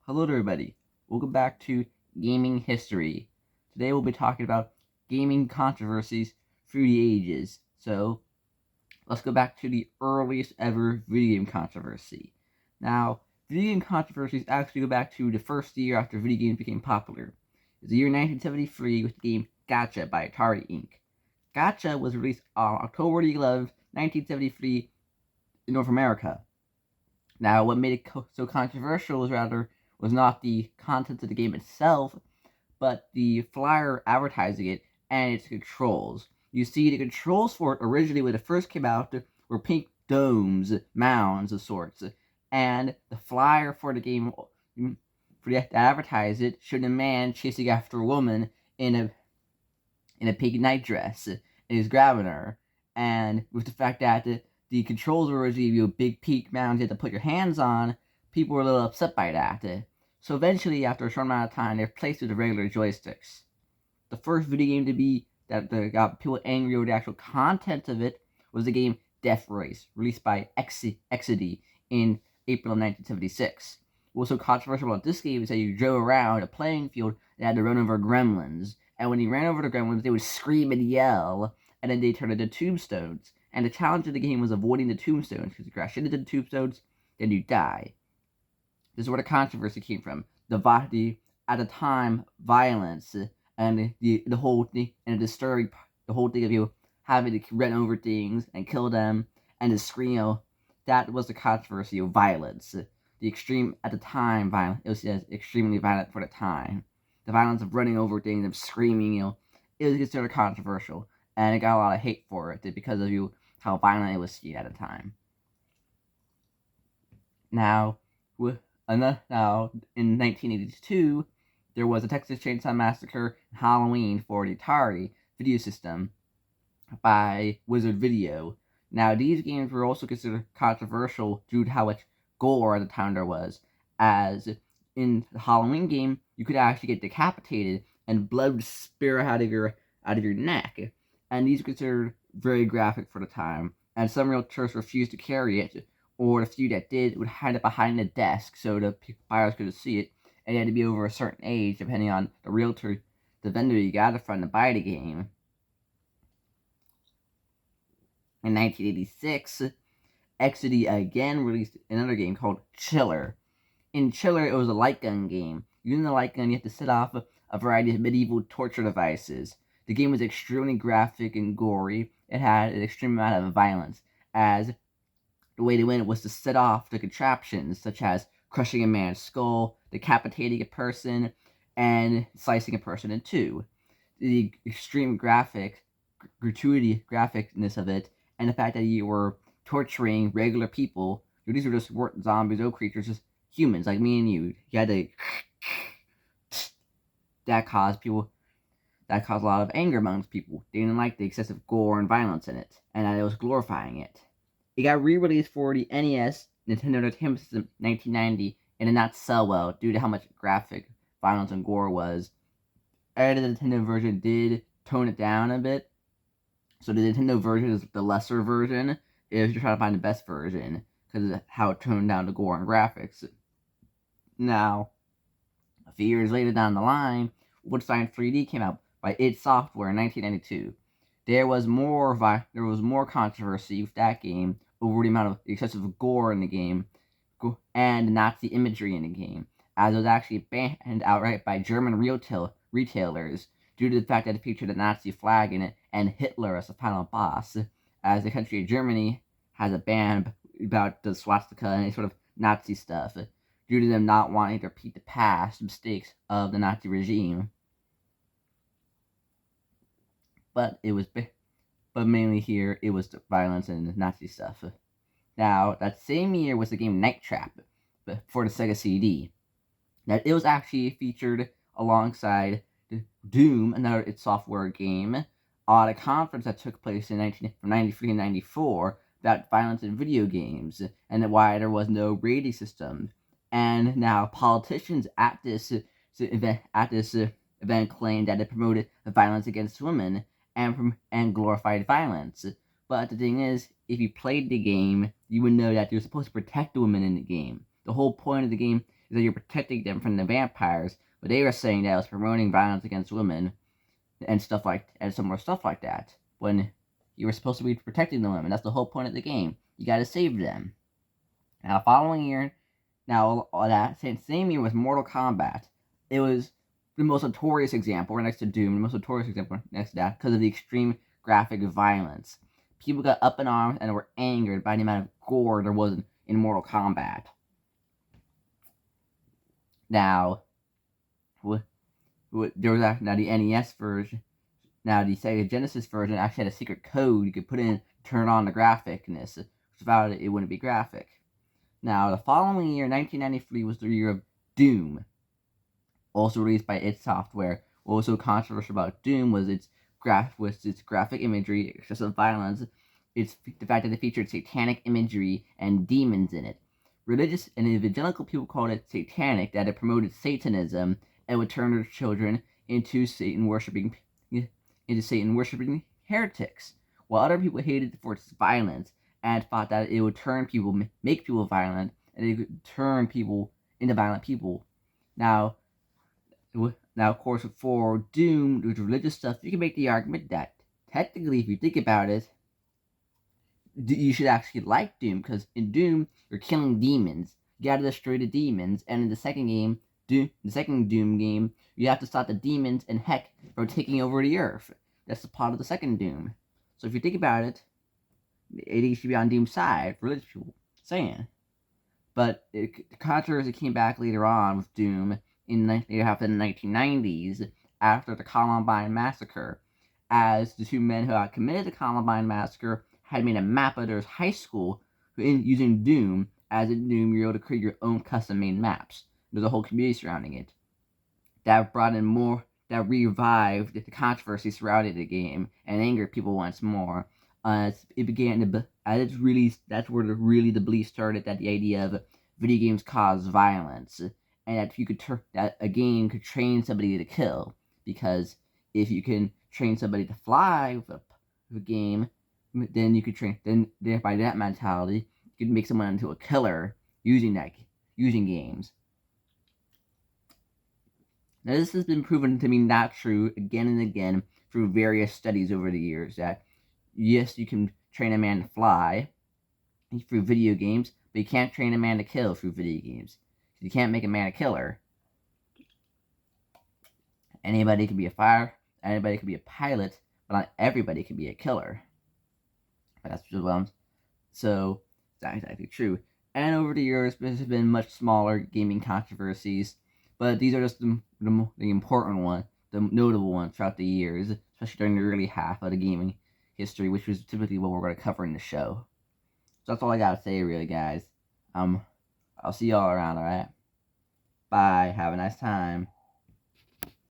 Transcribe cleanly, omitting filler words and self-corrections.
Hello to everybody. Welcome back to Gaming History. Today we'll be talking about gaming controversies through the ages. So let's go back to the earliest ever video game controversy. Now, video game controversies actually go back to the first year after video games became popular. It's the year 1973 with the game Gotcha by Atari Inc. Gotcha was released on October 11th, 1973 in North America. Now, what made it so controversial was not the content of the game itself, but the flyer advertising it and its controls. You see, the controls for it originally, when it first came out, were pink domes, mounds of sorts, and the flyer for the game, to advertise it, showed a man chasing after a woman in a pink nightdress, and he's grabbing her, and with the fact that the controls were originally big peak mounds you had to put your hands on, people were a little upset by that. So eventually, after a short amount of time, they replaced it with regular joysticks. The first video game to be that got people angry over the actual content of it was the game Death Race, released by Exidy in April of 1976. What was so controversial about this game is that you drove around a playing field and had to run over gremlins. And when you ran over the gremlins, they would scream and yell, and then they turned into tombstones. And the challenge of the game was avoiding the tombstones, because you crash into the tombstones, then you die. This is where the controversy came from. At the time, violence and the whole thing, and the whole thing of you having to run over things and kill them and the scream. That was the controversy of violence. The extreme at the time violence. It was extremely violent for the time. The violence of running over things and screaming, it was considered controversial, and it got a lot of hate for it because of how violent it was seen at the time. Now, in 1982, there was a Texas Chainsaw Massacre and Halloween for the Atari video system by Wizard Video. Now, these games were also considered controversial due to how much gore at the time there was, as in the Halloween game, you could actually get decapitated and blood would spear out of your neck, and these were considered very graphic for the time, and some realtors refused to carry it, or the few that did would hide it behind the desk so the buyers couldn't see it, and you had to be over a certain age depending on the vendor you got it from to buy the game. In 1986, Exidy again released another game called Chiller. In Chiller, it was a light gun game. Using the light gun, you have to set off a variety of medieval torture devices. The game was extremely graphic and gory. It had an extreme amount of violence, as the way to win it was to set off the contraptions, such as crushing a man's skull, decapitating a person, and slicing a person in two. The extreme graphicness of it, and the fact that you were torturing regular people. These were just weren't zombies or creatures, just humans like me and you. You had to that caused a lot of anger amongst people. They didn't like the excessive gore and violence in it, and that it was glorifying it. It got re-released for the NES, Nintendo Entertainment System, 1990, and did not sell well due to how much graphic violence and gore was. And the Nintendo version did tone it down a bit, so the Nintendo version is the lesser version if you're trying to find the best version, because of how it toned down the gore and graphics. Now, a few years later down the line, Wolfenstein 3D came out by id Software in 1992. There was more controversy with that game over the amount of excessive gore in the game and Nazi imagery in the game, as it was actually banned outright by German retailers due to the fact that it featured a Nazi flag in it and Hitler as the final boss, as the country of Germany has a ban about the swastika and any sort of Nazi stuff, due to them not wanting to repeat the past mistakes of the Nazi regime. But mainly here, it was the violence and Nazi stuff. Now, that same year was the game Night Trap for the Sega CD. Now, it was actually featured alongside Doom, another id Software game, at a conference that took place in 1993 and 94 about violence in video games, and why there was no rating system. And now politicians at this event claimed that it promoted violence against women and glorified violence. But the thing is, if you played the game, you would know that you're supposed to protect the women in the game. The whole point of the game is that you're protecting them from the vampires, but they were saying that it was promoting violence against women and some more stuff like that. When you were supposed to be protecting the women, that's the whole point of the game. You got to save them. Now, the following year, that same year was Mortal Kombat. It was the most notorious example, right next to Doom, the most notorious example next to that, because of the extreme graphic violence. People got up in arms and were angered by the amount of gore there was in Mortal Kombat. Now, there was now the NES version. Now, the Sega Genesis version actually had a secret code you could put in to turn on the graphicness. Without it, it wouldn't be graphic. Now, the following year, 1993, was the year of Doom, also released by id Software. What was so controversial about Doom was its graphic imagery, excessive violence, the fact that it featured satanic imagery and demons in it. Religious and evangelical people called it satanic, that it promoted Satanism and would turn their children into Satan worshipping heretics, while other people hated it for its violence and thought that it would make people violent, and it would turn people into violent people. Now, of course, for Doom, with religious stuff, you can make the argument that technically, if you think about it, you should actually like Doom, because in Doom, you're killing demons. You gotta destroy the demons, and in the second Doom game, you have to stop the demons and heck from taking over the Earth. That's the part of the second Doom. So if you think about it, it should be on Doom's side, religious people saying. But the controversy came back later on with Doom in the 1990s after the Columbine Massacre, as the two men who had committed the Columbine Massacre had made a map of their high school using Doom. As in Doom, you're able to create your own custom-made maps. There's a whole community surrounding it. That revived the controversy surrounding the game and angered people once more. It began to, at its release, that's where the belief started that the idea of video games cause violence, and that a game could train somebody to kill, because if you can train somebody to fly with a game, then you could by that mentality, you could make someone into a killer using games. Now, this has been proven to be not true again and again through various studies over the years, that yes, you can train a man to fly through video games, but you can't train a man to kill through video games. You can't make a man a killer. Anybody can be a anybody can be a pilot, but not everybody can be a killer. That's just so it's not exactly true. And over the years, there's been much smaller gaming controversies, but these are just the important ones, the notable ones throughout the years, especially during the early half of the gaming history, which was typically what we're going to cover in the show. So that's all I gotta say, really, guys. I'll see y'all around, alright? Bye. Have a nice time.